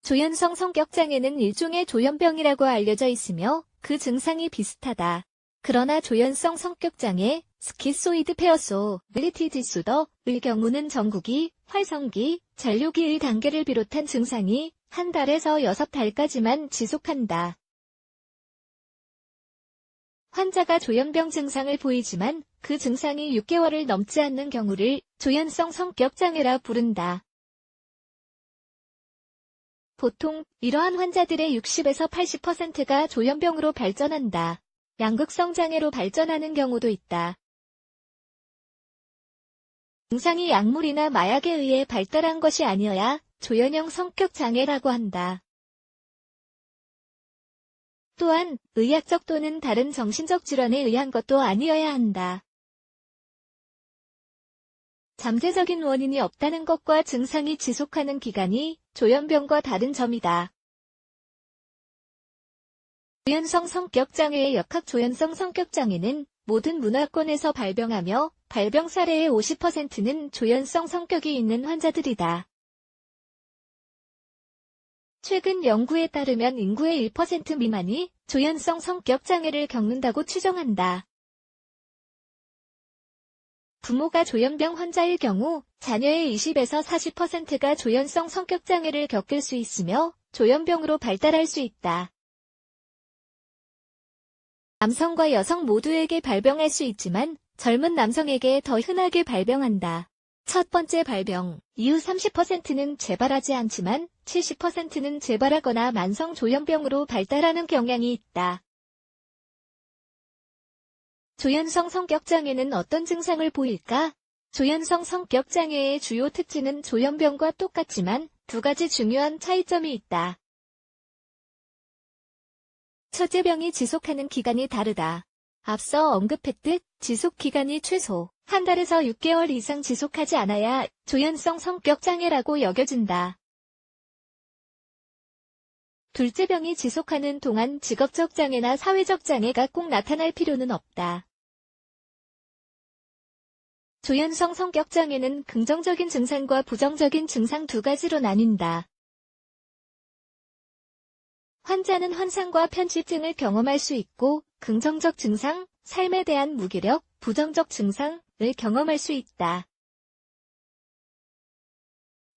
조현성 성격장애는 일종의 조현병이라고 알려져 있으며 그 증상이 비슷하다. 그러나 조현성 성격장애, 스키소이드 페어소빌리티 디소더의 경우는 정국이, 활성기, 잔류기 1단계를 비롯한 증상이 한 달에서 6달까지만 지속한다. 환자가 조현병 증상을 보이지만 그 증상이 6개월을 넘지 않는 경우를 조현성 성격장애라 부른다. 보통 이러한 환자들의 60에서 80%가 조현병으로 발전한다. 양극성 장애로 발전하는 경우도 있다. 증상이 약물이나 마약에 의해 발달한 것이 아니어야 조현형 성격 장애라고 한다. 또한 의학적 또는 다른 정신적 질환에 의한 것도 아니어야 한다. 잠재적인 원인이 없다는 것과 증상이 지속하는 기간이 조현병과 다른 점이다. 조현성 성격장애의 역학 조현성 성격장애는 모든 문화권에서 발병하며 발병 사례의 50%는 조현성 성격이 있는 환자들이다. 최근 연구에 따르면 인구의 1% 미만이 조현성 성격장애를 겪는다고 추정한다. 부모가 조현병 환자일 경우 자녀의 20에서 40%가 조현성 성격장애를 겪을 수 있으며 조현병으로 발달할 수 있다. 남성과 여성 모두에게 발병할 수 있지만 젊은 남성에게 더 흔하게 발병한다. 첫 번째 발병 이후 30%는 재발하지 않지만 70%는 재발하거나 만성 조현병으로 발달하는 경향이 있다. 조현성 성격장애는 어떤 증상을 보일까? 조현성 성격장애의 주요 특징은 조현병과 똑같지만 두 가지 중요한 차이점이 있다. 첫째, 병이 지속하는 기간이 다르다. 앞서 언급했듯 지속 기간이 최소 한 달에서 6개월 이상 지속하지 않아야 조현성 성격장애라고 여겨진다. 둘째, 병이 지속하는 동안 직업적 장애나 사회적 장애가 꼭 나타날 필요는 없다. 조현성 성격장애는 긍정적인 증상과 부정적인 증상 두 가지로 나뉜다. 환자는 환상과 편취증을 경험할 수 있고 긍정적 증상, 삶에 대한 무기력, 부정적 증상을 경험할 수 있다.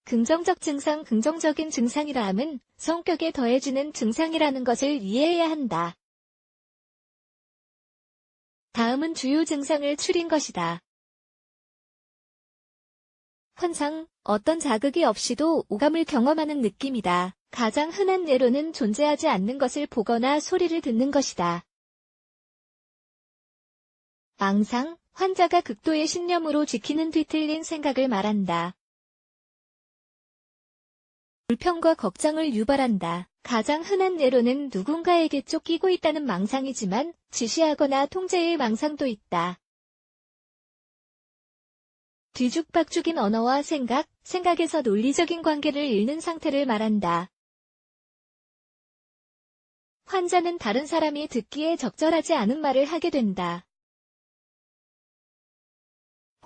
긍정적 증상, 긍정적인 증상이라 함은 성격에 더해지는 증상이라는 것을 이해해야 한다. 다음은 주요 증상을 추린 것이다. 환상, 어떤 자극이 없이도 오감을 경험하는 느낌이다. 가장 흔한 예로는 존재하지 않는 것을 보거나 소리를 듣는 것이다. 망상, 환자가 극도의 신념으로 지키는 뒤틀린 생각을 말한다. 불평과 걱정을 유발한다. 가장 흔한 예로는 누군가에게 쫓기고 있다는 망상이지만 지시하거나 통제의 망상도 있다. 뒤죽박죽인 언어와 생각에서 논리적인 관계를 잃는 상태를 말한다. 환자는 다른 사람이 듣기에 적절하지 않은 말을 하게 된다.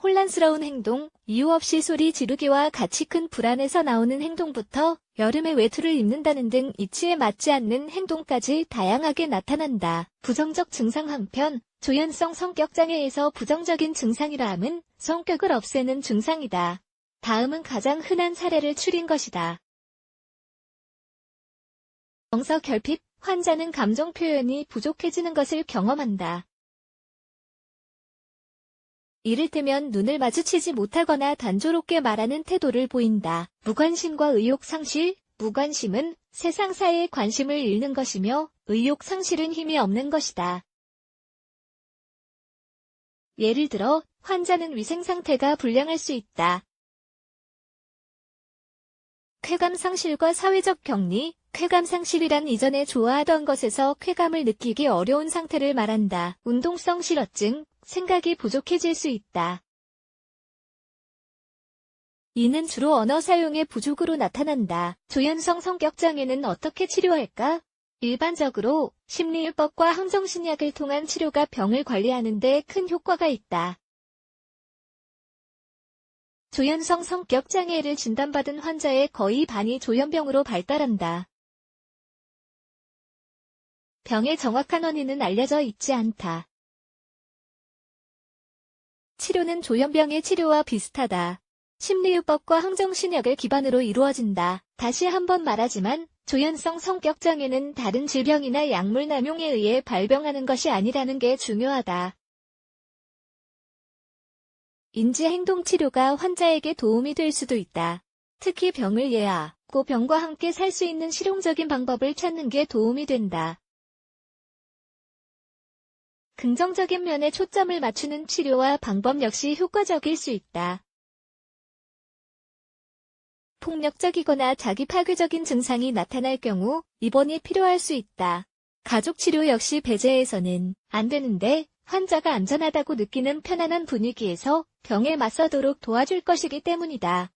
혼란스러운 행동, 이유 없이 소리 지르기와 같이 큰 불안에서 나오는 행동부터 여름에 외투를 입는다는 등 이치에 맞지 않는 행동까지 다양하게 나타난다. 부정적 증상. 한편 조현성 성격장애에서 부정적인 증상이라 함은 성격을 없애는 증상이다. 다음은 가장 흔한 사례를 추린 것이다. 정서 결핍, 환자는 감정 표현이 부족해지는 것을 경험한다. 이를테면 눈을 마주치지 못하거나 단조롭게 말하는 태도를 보인다. 무관심과 의욕 상실, 무관심은 세상사에 관심을 잃는 것이며 의욕 상실은 힘이 없는 것이다. 예를 들어 환자는 위생 상태가 불량할 수 있다. 쾌감 상실과 사회적 격리, 쾌감 상실이란 이전에 좋아하던 것에서 쾌감을 느끼기 어려운 상태를 말한다. 운동성 실어증, 생각이 부족해질 수 있다. 이는 주로 언어 사용의 부족으로 나타난다. 조현성 성격장애는 어떻게 치료할까? 일반적으로 심리요법과 항정신약을 통한 치료가 병을 관리하는 데 큰 효과가 있다. 조현성 성격장애를 진단받은 환자의 거의 반이 조현병으로 발달한다. 병의 정확한 원인은 알려져 있지 않다. 치료는 조현병의 치료와 비슷하다. 심리요법과 항정신약을 기반으로 이루어진다. 다시 한번 말하지만 조현성 성격장애는 다른 질병이나 약물 남용에 의해 발병하는 것이 아니라는 게 중요하다. 인지행동치료가 환자에게 도움이 될 수도 있다. 특히 병을 이해하고 병과 함께 살 수 있는 실용적인 방법을 찾는 게 도움이 된다. 긍정적인 면에 초점을 맞추는 치료와 방법 역시 효과적일 수 있다. 폭력적이거나 자기 파괴적인 증상이 나타날 경우 입원이 필요할 수 있다. 가족치료 역시 배제해서는 안 되는데 환자가 안전하다고 느끼는 편안한 분위기에서 병에 맞서도록 도와줄 것이기 때문이다.